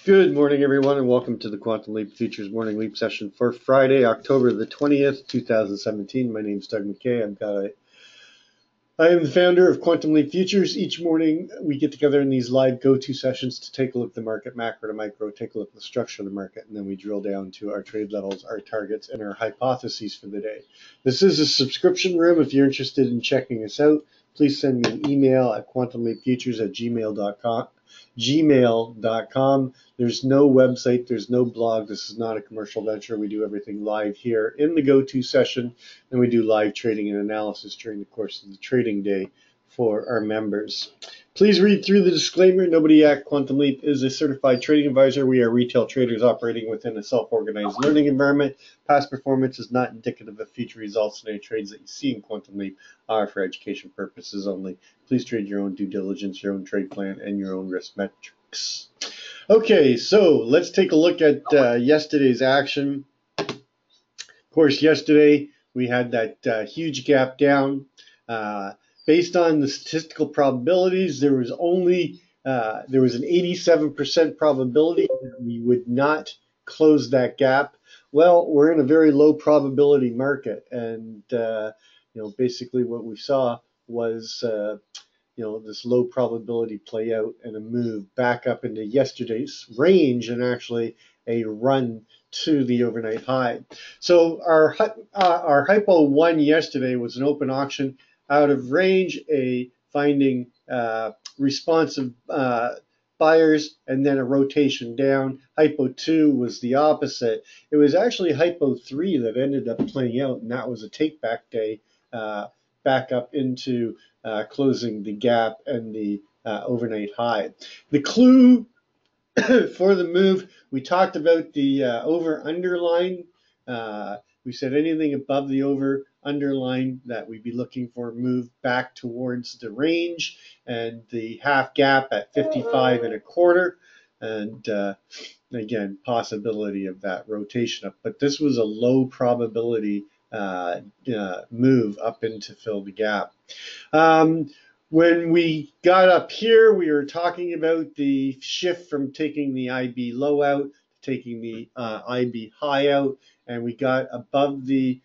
Good morning, everyone, and welcome to the Quantum Leap Futures Morning Leap session for Friday, October the 20th, 2017. My name is Doug McKay. I am the founder of Quantum Leap Futures. Each morning, we get together in these live go-to sessions to take a look at the market, macro to micro, take a look at the structure of the market, and then we drill down to our trade levels, our targets, and our hypotheses for the day. This is a subscription room. If you're interested in checking us out, please send me an email at quantumleapfutures@gmail.com. There's no website. There's no blog. This is not a commercial venture. We do everything live here in the go-to session, and we do live trading and analysis during the course of the trading day for our members. Please read through the disclaimer. Nobody at Quantum Leap is a certified trading advisor. We are retail traders operating within a self-organized learning environment. Past performance is not indicative of future results, and any trades that you see in Quantum Leap are for education purposes only. Please trade your own due diligence, your own trade plan, and your own risk metrics. Okay, so let's take a look at yesterday's action. Of course, yesterday we had that huge gap down. Based on the statistical probabilities, there was an 87% probability that we would not close that gap. Well, we're in a very low probability market, and basically what we saw was this low probability play out and a move back up into yesterday's range, and actually a run to the overnight high. So our hypo one yesterday was an open auction out of range, finding responsive buyers, and then a rotation down. Hypo 2 was the opposite. It was actually Hypo 3 that ended up playing out, and that was a take-back day back up into closing the gap and the overnight high. The clue for the move, we talked about the over-under line. We said anything above the over-under line that we'd be looking for a move back towards the range, and the half gap at 55 and a quarter. And again, possibility of that rotation up. But this was a low probability move up in to fill the gap. When we got up here, we were talking about the shift from taking the IB low out to taking the IB high out, and we got above the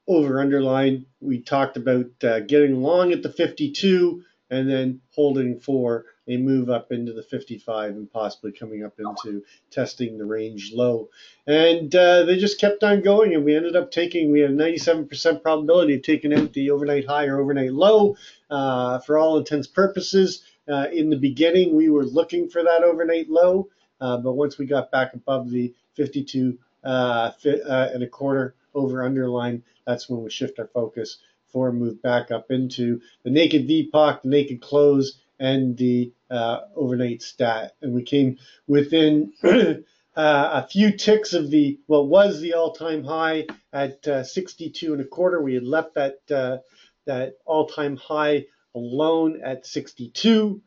over-under line. We talked about getting long at the 52 and then holding for a move up into the 55 and possibly coming up into testing the range low. And they just kept on going, and we had a 97% probability of taking out the overnight high or overnight low. For all intents and purposes, in the beginning, we were looking for that overnight low, but once we got back above the 52 and a quarter over-under line, that's when we shift our focus for a move back up into the naked VPOC, the naked close, and the overnight stat. And we came within a few ticks of what was the all-time high at 62 and a quarter. We had left that all-time high alone at 62.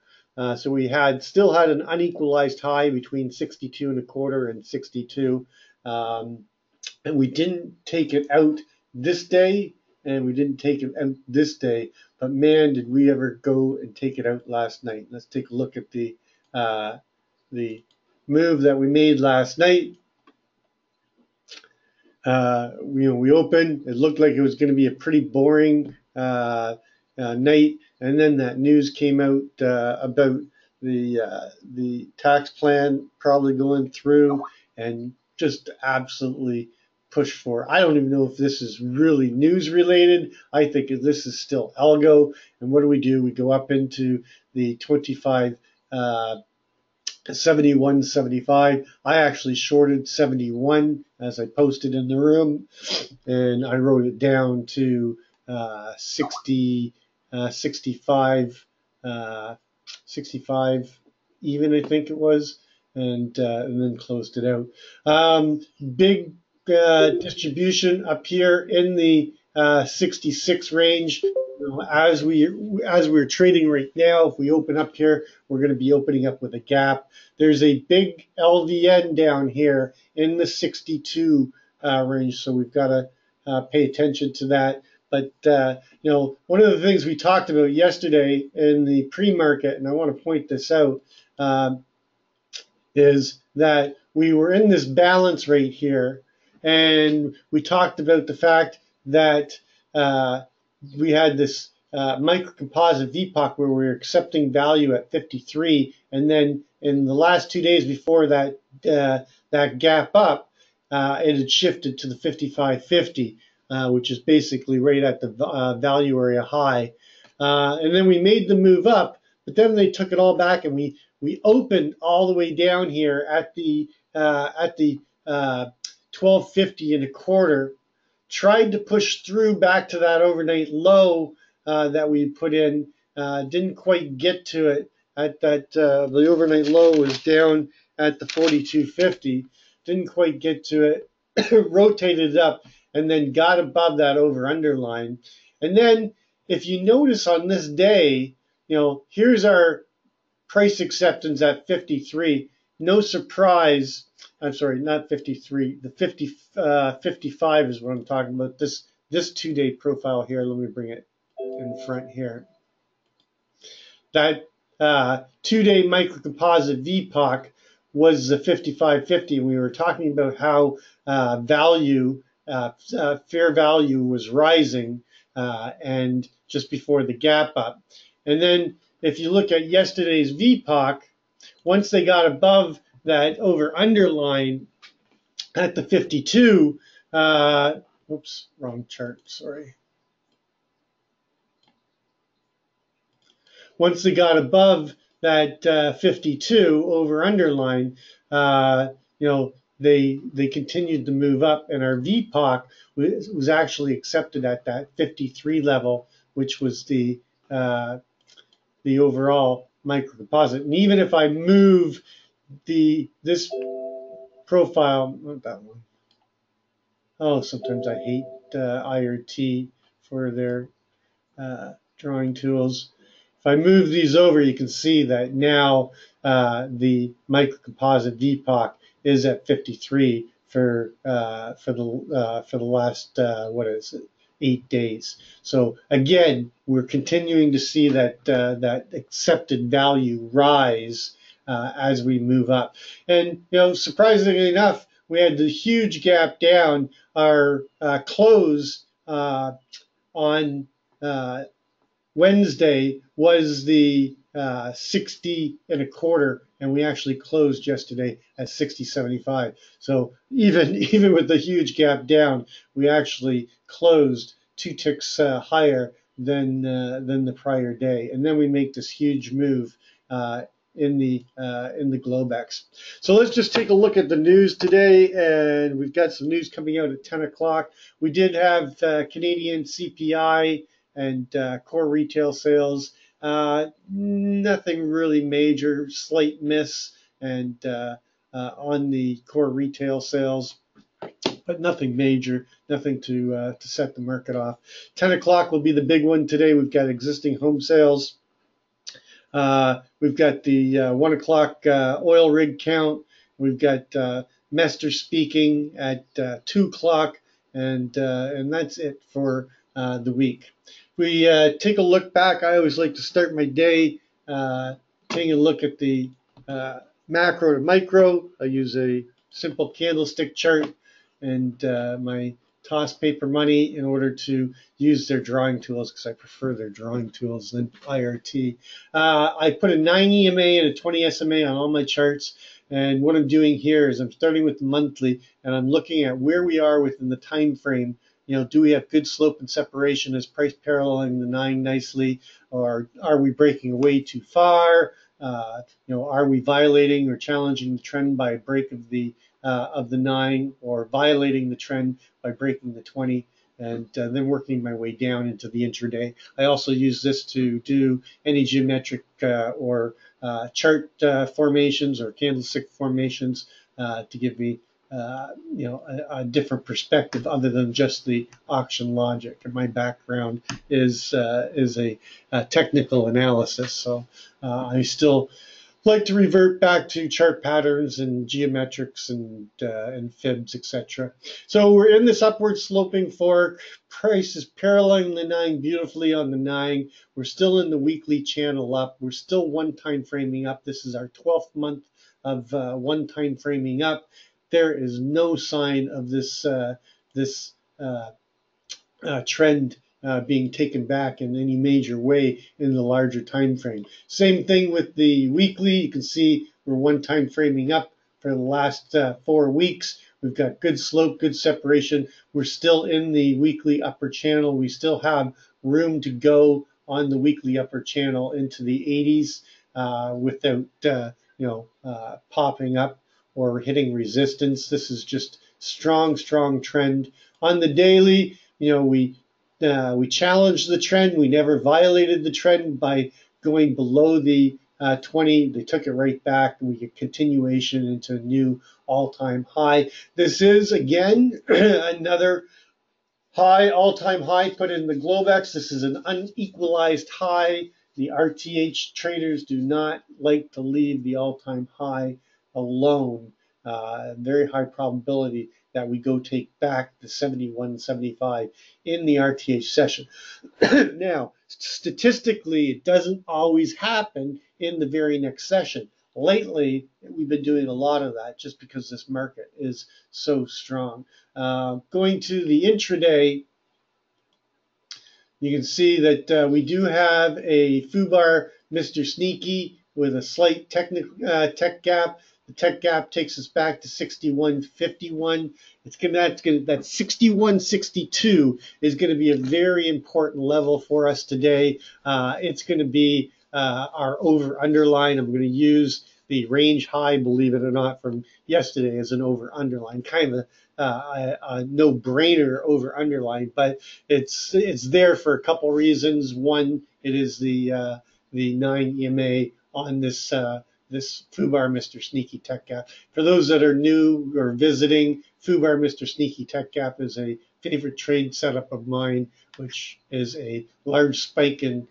So we still had an unequalized high between 62 and a quarter and 62. And we didn't take it out this day, and we didn't take it out this day, but man, did we ever go and take it out last night. Let's take a look at the move that we made last night. We opened. It looked like it was going to be a pretty boring night, and then that news came out about the tax plan probably going through, and just absolutely push for. I don't even know if this is really news related. I think this is still algo. And what do? We go up into the 25, 71, 75. I actually shorted 71 as I posted in the room, and I wrote it down to 60, 65, 65 even, I think it was, and then closed it out. Big distribution up here in the 66 range. As we're trading right now, if we open up here, we're going to be opening up with a gap. There's a big LVN down here in the 62 range, so we've got to pay attention to that. But one of the things we talked about yesterday in the pre-market, and I want to point this out, is that we were in this balance rate here, and we talked about the fact that uh, we had this microcomposite VPOC where we were accepting value at 53, and then in the last 2 days before that that gap up, it had shifted to the 55.50, which is basically right at the value area high, and then we made the move up, but then they took it all back, and we opened all the way down here at the 1250 and a quarter, tried to push through back to that overnight low that we put in, didn't quite get to it at that. The overnight low was down at the 42.50, didn't quite get to it, rotated up, and then got above that over underline. And then if you notice on this day, here's our price acceptance at 53. No surprise. I'm sorry, not 53. The 55 is what I'm talking about. This 2-day profile here. Let me bring it in front here. That 2-day microcomposite VPOC was the 55.50, and we were talking about how fair value was rising, and just before the gap up. And then if you look at yesterday's VPOC, once they got above that over underline at the 52, oops, wrong chart, sorry. Once they got above that 52 over underline, they continued to move up, and our VPOC was actually accepted at that 53 level, which was the overall microcomposite. And even if I move this profile, not that one. Oh, sometimes I hate IRT for their drawing tools. If I move these over, you can see that now the microcomposite VPOC is at 53 for the last 8 days. So again, we're continuing to see that accepted value rise as we move up. And surprisingly enough, we had the huge gap down. Our close on Wednesday was the 60 and a quarter, and we actually closed yesterday at 60.75. So even with the huge gap down, we actually closed 2 ticks higher than the prior day, and then we make this huge move in the Globex. So let's just take a look at the news today, and we've got some news coming out at 10 o'clock. We did have Canadian CPI and core retail sales. Nothing really major, slight miss, and on the core retail sales, but nothing major, nothing to set the market off. 10 o'clock will be the big one today. We've got existing home sales. We've got the 1 o'clock oil rig count. We've got Mester speaking at 2 o'clock, and that's it for the week. We take a look back. I always like to start my day taking a look at the macro to micro. I use a simple candlestick chart and my toss paper money in order to use their drawing tools, because I prefer their drawing tools than IRT. I put a 9 EMA and a 20 SMA on all my charts. And what I'm doing here is I'm starting with the monthly, and I'm looking at where we are within the time frame. Do we have good slope and separation? Is price paralleling the 9 nicely, or are we breaking away too far? Are we violating or challenging the trend by a break of the 9, or violating the trend by breaking the 20? And then working my way down into the intraday. I also use this to do any geometric or chart formations or candlestick formations to give me a different perspective other than just the auction logic. And my background is a technical analysis, so I still like to revert back to chart patterns and geometrics and fibs, etc. So we're in this upward sloping fork. Price is paralleling the 9 beautifully on the 9. We're still in the weekly channel up. We're still one time framing up. This is our 12th month of one time framing up. There is no sign of this uh, trend being taken back in any major way in the larger time frame. Same thing with the weekly. You can see we're one time framing up for the last 4 weeks. We've got good slope, good separation. We're still in the weekly upper channel. We still have room to go on the weekly upper channel into the 80s without popping up or hitting resistance. This is just strong trend. On the daily, we challenged the trend. We never violated the trend by going below the 20. They took it right back. We get continuation into a new all-time high. This is again another high, all-time high put in the Globex. This is an unequalized high. The RTH traders do not like to leave the all-time high alone. Very high probability that we go take back the 71.75 in the RTH session. Now, statistically, it doesn't always happen in the very next session. Lately, we've been doing a lot of that just because this market is so strong. Going to the intraday, you can see that we do have a FUBAR Mr. Sneaky with a slight tech gap. The tech gap takes us back to 61.51. That 61.62 is going to be a very important level for us today. It's going to be our over underline. I'm going to use the range high, believe it or not, from yesterday as an over underline, kind of a no-brainer over underline, but it's there for a couple reasons. One, it is the 9 EMA on this this FUBAR Mr. Sneaky Tech Gap. For those that are new or visiting, FUBAR Mr. Sneaky Tech Gap is a favorite trade setup of mine, which is a large spike in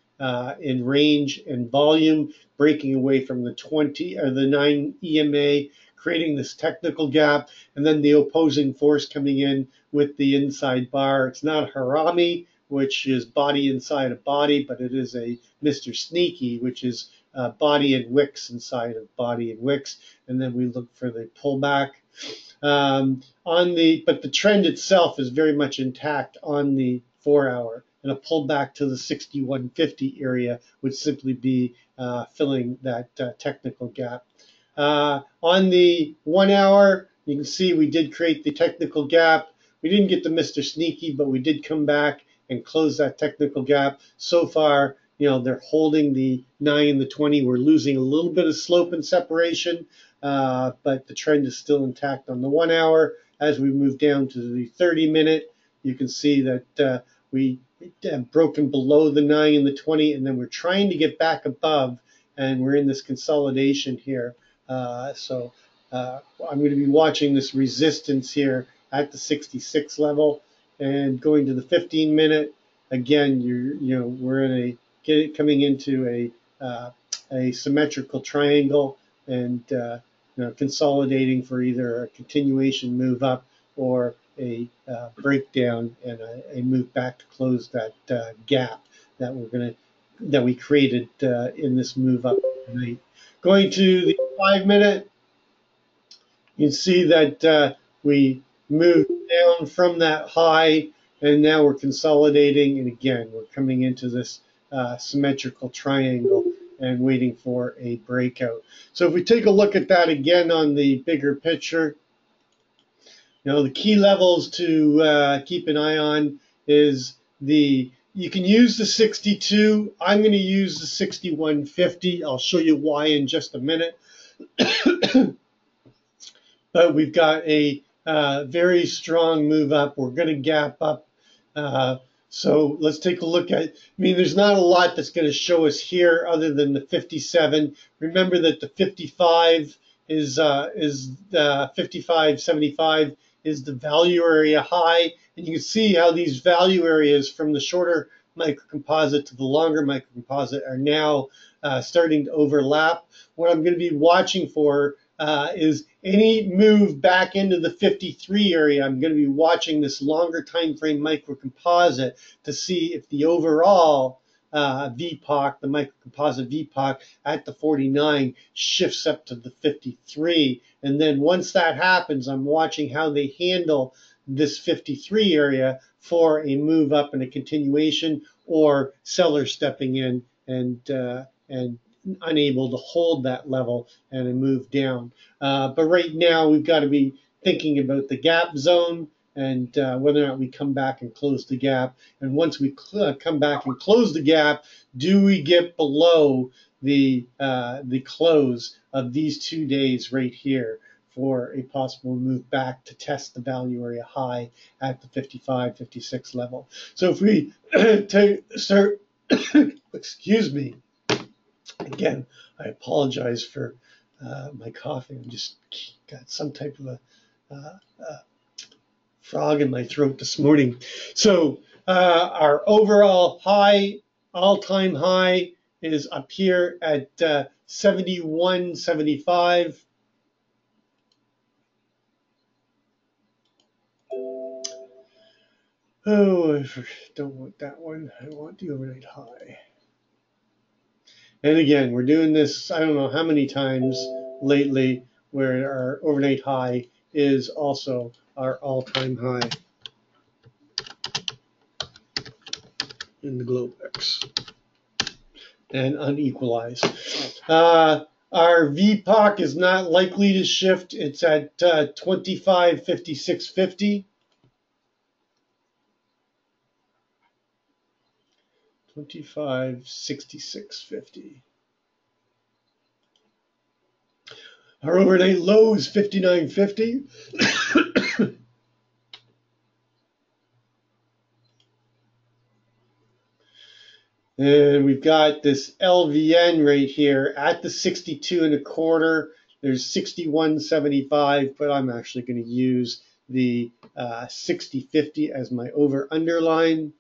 range and volume, breaking away from the 20 or the 9 EMA, creating this technical gap, and then the opposing force coming in with the inside bar. It's not Harami, which is body inside a body, but it is a Mr. Sneaky, which is body and wicks inside of body and wicks. And then we look for the pullback. But the trend itself is very much intact on the 4-hour, and a pullback to the 61.50 area would simply be filling that technical gap. On the 1-hour, you can see we did create the technical gap. We didn't get the Mr. Sneaky, but we did come back and close that technical gap. So far, they're holding the 9 and the 20. We're losing a little bit of slope and separation, but the trend is still intact on the 1-hour. As we move down to the 30-minute, you can see that we have broken below the 9 and the 20, and then we're trying to get back above, and we're in this consolidation here. So I'm going to be watching this resistance here at the 66 level, and going to the 15-minute. Again, we're coming into a symmetrical triangle, and consolidating for either a continuation move up or a breakdown and a move back to close that gap that we created in this move up tonight. Going to the 5-minute, you can see that we moved down from that high, and now we're consolidating, and again, we're coming into this symmetrical triangle and waiting for a breakout. So if we take a look at that again on the bigger picture, the key levels to keep an eye on is you can use the 62. I'm going to use the 61.50. I'll show you why in just a minute. But we've got a very strong move up. We're going to gap up. So let's take a look at, there's not a lot that's going to show us here other than the 57. Remember that the 55 is 55.75 is the value area high. And you can see how these value areas from the shorter microcomposite to the longer microcomposite are now starting to overlap. What I'm going to be watching for is any move back into the 53 area. I'm going to be watching this longer time frame microcomposite to see if the overall VPOC, the microcomposite VPOC at the 49 shifts up to the 53. And then once that happens, I'm watching how they handle this 53 area for a move up and a continuation, or sellers stepping in and unable to hold that level and a move down. But right now we've got to be thinking about the gap zone and whether or not we come back and close the gap. And once we come back and close the gap, do we get below the close of these 2 days right here for a possible move back to test the value area high at the 55, 56 level. So if we start, excuse me, again, I apologize for my coughing. I just got some type of a frog in my throat this morning. So our overall high, all-time high is up here at 71.75. Oh, I don't want that one. I want the overnight high. And again, we're doing this, I don't know how many times lately, where our overnight high is also our all-time high in the Globex and unequalized. Our VPOC is not likely to shift. It's at 25.5650. 25.6650. Our overnight low is 59.50. And we've got this LVN right here at the 62 and a quarter. There's 61.75, but I'm actually going to use the 60.50 as my over underline.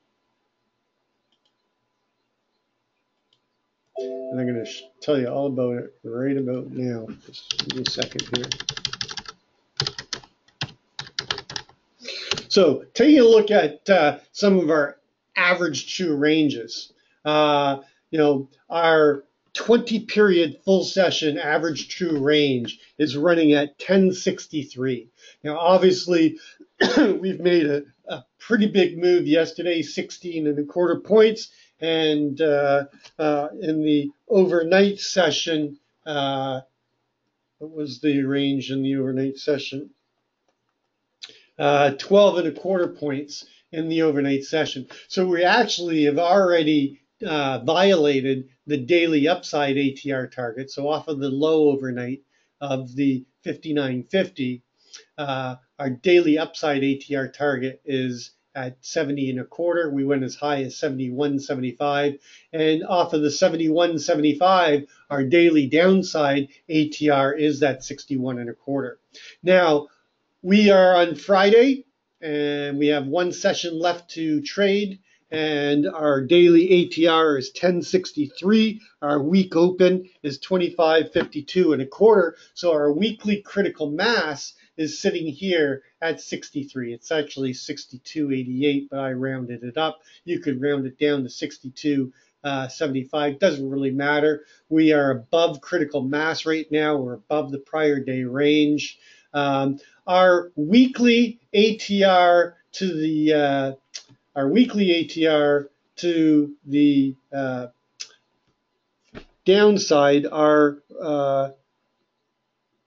And I'm going to tell you all about it right about now. Just give me a second here. So taking a look at some of our average true ranges. Our 20-period full session average true range is running at 1063. Now, obviously, we've made a pretty big move yesterday, 16 and a quarter points. And in the overnight session, what was the range in the overnight session? 12 and a quarter points in the overnight session. So we actually have already violated the daily upside ATR target. So off of the low overnight of the 59.50, our daily upside ATR target is at 70 and a quarter. We went as high as 71.75, and off of the 71.75, our daily downside ATR is that 61 and a quarter. Now, we are on Friday, and we have one session left to trade, and our daily ATR is 1063. Our week open is 25.52 and a quarter. So our weekly critical mass is sitting here at 63. It's actually 62.88, but I rounded it up. You could round it down to 62.75. Doesn't really matter. We are above critical mass right now. We're above the prior day range. Our weekly ATR to the downside, our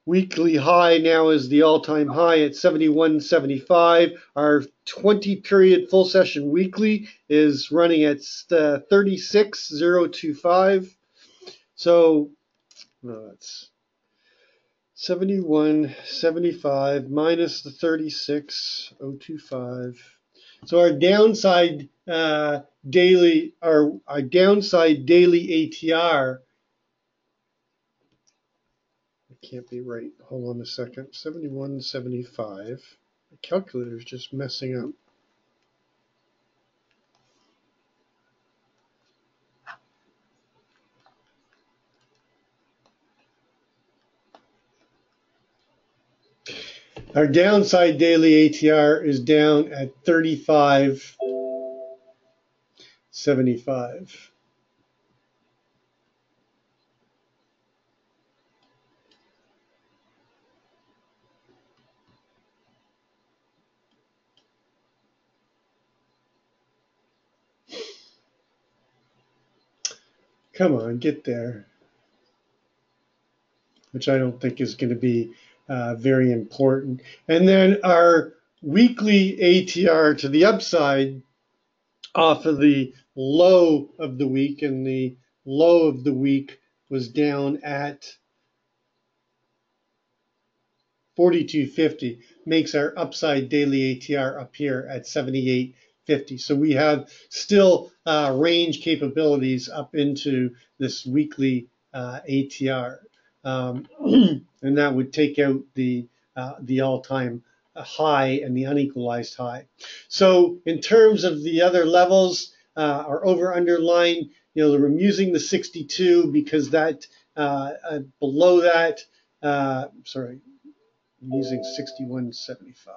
weekly high now is the all-time high at 71.75. Our 20-period full session weekly is running at 36.025. So that's 71.75 minus the 36.025. So our downside daily ATR, it can't be right. Hold on a second. 71.75. My calculator's just messing up. Our downside daily ATR is down at 35.75. Come on, get there. Which I don't think is going to be very important. And then our weekly ATR to the upside off of the low of the week, and the low of the week was down at 42.50, makes our upside daily ATR up here at 78.50. So we have still range capabilities up into this weekly ATR. And that would take out the all-time high and the unequalized high. So in terms of the other levels, our over/under line, I'm using the 62 because that below that, sorry, I'm using 61.75.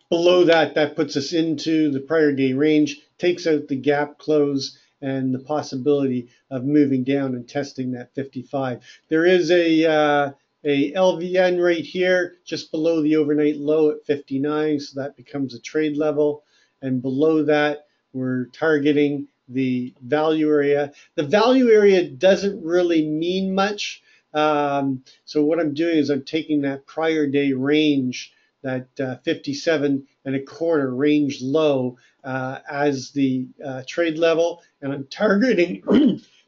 Below that, that puts us into the prior day range, takes out the gap close and the possibility of moving down and testing that 55. There is a LVN right here, just below the overnight low at 59, so that becomes a trade level. And below that, we're targeting the value area. The value area doesn't really mean much. So what I'm doing is I'm taking that prior day range, that 57.25 range low as the trade level, and I'm targeting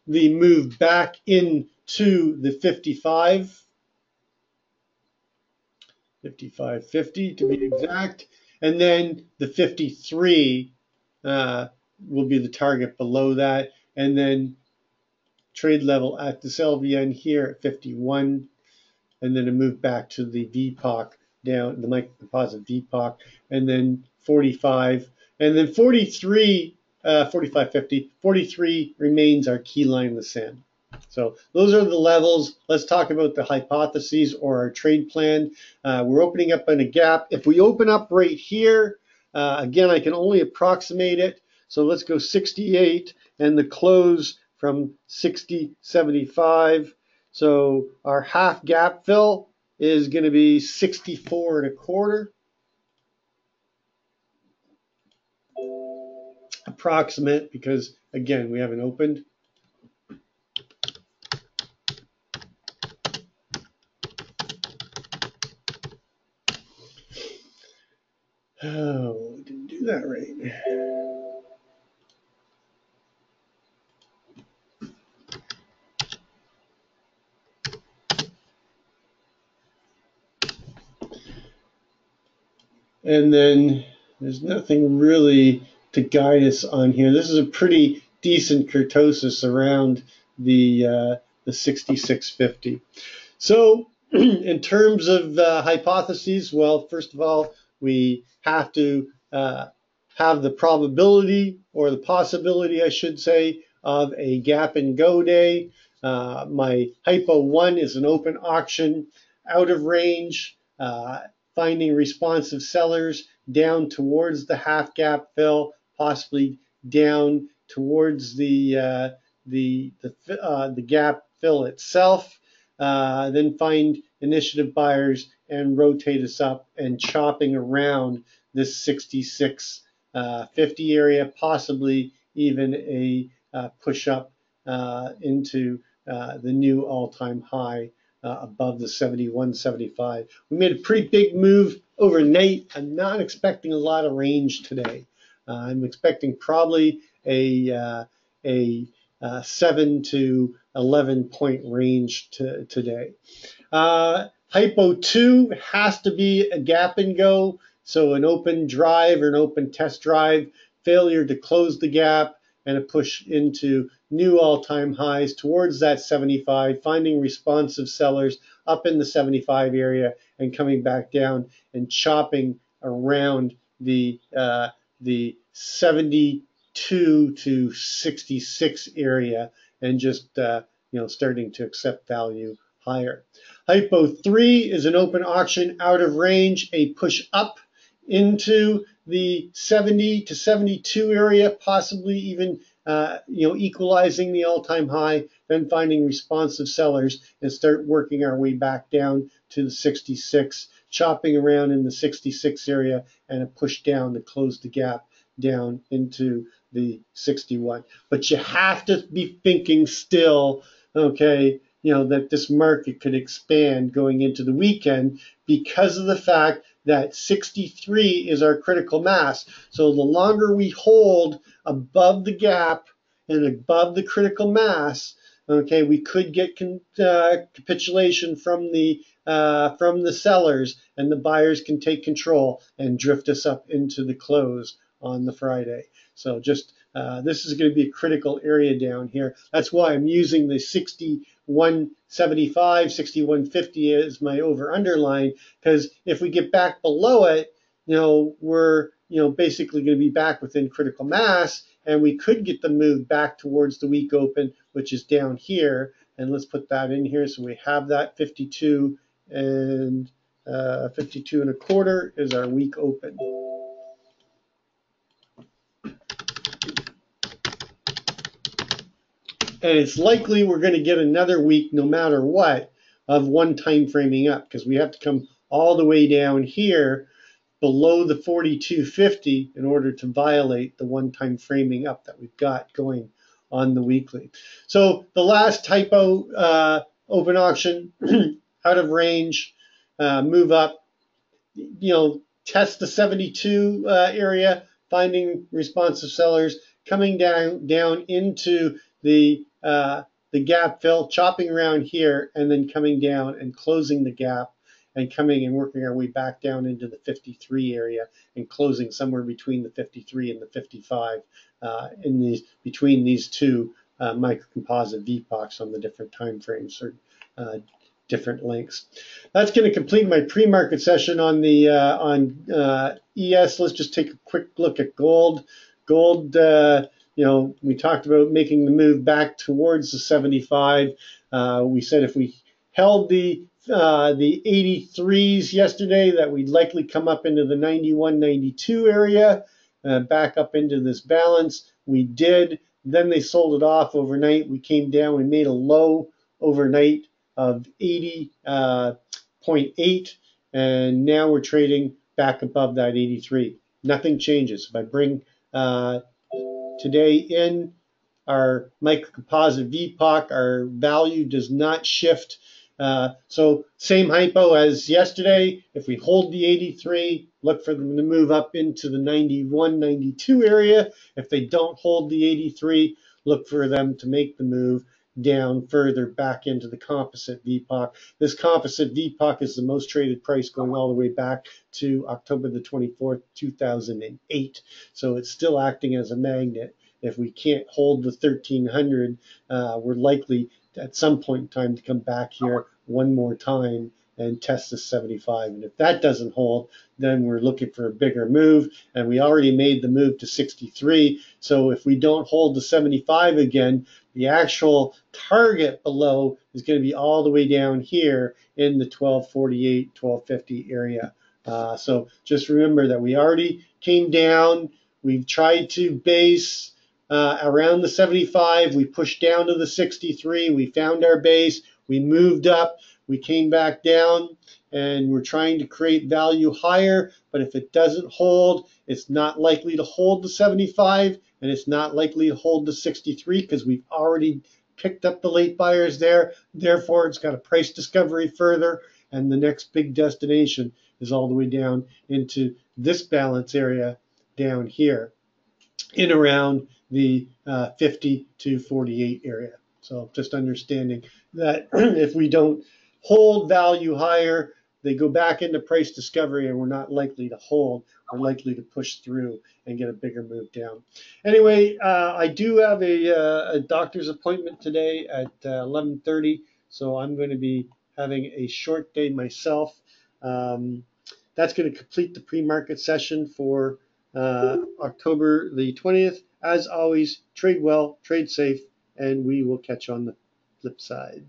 the move back into the 55.50 to be exact, and then the 53 will be the target below that, and then trade level at this LVN here at 51, and then a move back to the VPOC down, the micro composite VPOC, and then 45, and then 43, 45.50, 43 remains our key line in the sand. So those are the levels. Let's talk about the hypotheses or our trade plan. We're opening up in a gap. If we open up right here, again, I can only approximate it. So let's go 68 and the close from 60.75. So our half gap fill is going to be 64.25. Approximate because, again, we haven't opened. Oh, didn't do that right. And then there's nothing really to guide us on here. This is a pretty decent kurtosis around the 66.50. So in terms of hypotheses, well, first of all, we have to have the probability or the possibility, I should say, of a gap and go day. My hypo 1 is an open auction out of range, finding responsive sellers down towards the half gap fill, possibly down towards the gap fill itself. Then find initiative buyers and rotate us up and chopping around this 66.50 area, possibly even a push up into the new all-time high above the 71.75. We made a pretty big move overnight. I'm not expecting a lot of range today. I'm expecting probably a 7 to 11 point range today. Hypo 2 has to be a gap and go, so an open drive or an open test drive, failure to close the gap, and a push into new all-time highs towards that 75, finding responsive sellers up in the 75 area and coming back down and chopping around the 72 to 66 area and just starting to accept value higher. Hypo 3 is an open auction out of range, a push up into the 70 to 72 area, possibly even equalizing the all-time high, then finding responsive sellers and start working our way back down to the 66, chopping around in the 66 area, and a push down to close the gap down into the 61. But you have to be thinking still, okay, that this market could expand going into the weekend because of the fact that 63 is our critical mass. So the longer we hold above the gap and above the critical mass, okay, we could get capitulation from the sellers, and the buyers can take control and drift us up into the close on the Friday. So just this is going to be a critical area down here. That's why I'm using the 61.75, 61.50 as my over-under line, because if we get back below it, we're basically going to be back within critical mass, and we could get the move back towards the week open, which is down here. And let's put that in here so we have that 52 and 52 and a quarter is our week open. And it's likely we're going to get another week, no matter what, of one time framing up, because we have to come all the way down here below the 42.50 in order to violate the one time framing up that we've got going on the weekly. So the last typo open auction out of range, move up, test the 72 area, finding responsive sellers, coming down into the gap fill, chopping around here, and then coming down and closing the gap and coming and working our way back down into the 53 area and closing somewhere between the 53 and the 55 between these two microcomposite VPOCs on the different time frames or different lengths. That's going to complete my pre-market session on the ES. Let's just take a quick look at gold. Gold, we talked about making the move back towards the 75. We said if we held the 83s yesterday, that we'd likely come up into the 91, 92 area, back up into this balance. We did. Then they sold it off overnight. We came down. We made a low overnight of 80.8, and now we're trading back above that 83. Nothing changes. If I bring today in our microcomposite VPOC, our value does not shift. So same hypo as yesterday. If we hold the 83, look for them to move up into the 91, 92 area. If they don't hold the 83, look for them to make the move down further back into the composite VPOC. This composite VPOC is the most traded price going all the way back to October the 24th, 2008. So it's still acting as a magnet. If we can't hold the 1300, we're likely at some point in time to come back here one more time and test the 75. And if that doesn't hold, then we're looking for a bigger move. And we already made the move to 63. So if we don't hold the 75 again, the actual target below is going to be all the way down here in the 1248, 1250 area. So just remember that we already came down. We've tried to base around the 75. We pushed down to the 63. We found our base. We moved up. We came back down, and we're trying to create value higher. But if it doesn't hold, it's not likely to hold the 75, and it's not likely to hold the 63 because we've already picked up the late buyers there. Therefore, it's got a price discovery further, and the next big destination is all the way down into this balance area down here in around the 50 to 48 area. So just understanding that if we don't hold value higher, they go back into price discovery, and we're not likely to hold. We're likely to push through and get a bigger move down. Anyway, I do have a doctor's appointment today at 11:30, so I'm going to be having a short day myself. That's going to complete the pre-market session for October the 20th. As always, trade well, trade safe, and we will catch you on the flip side.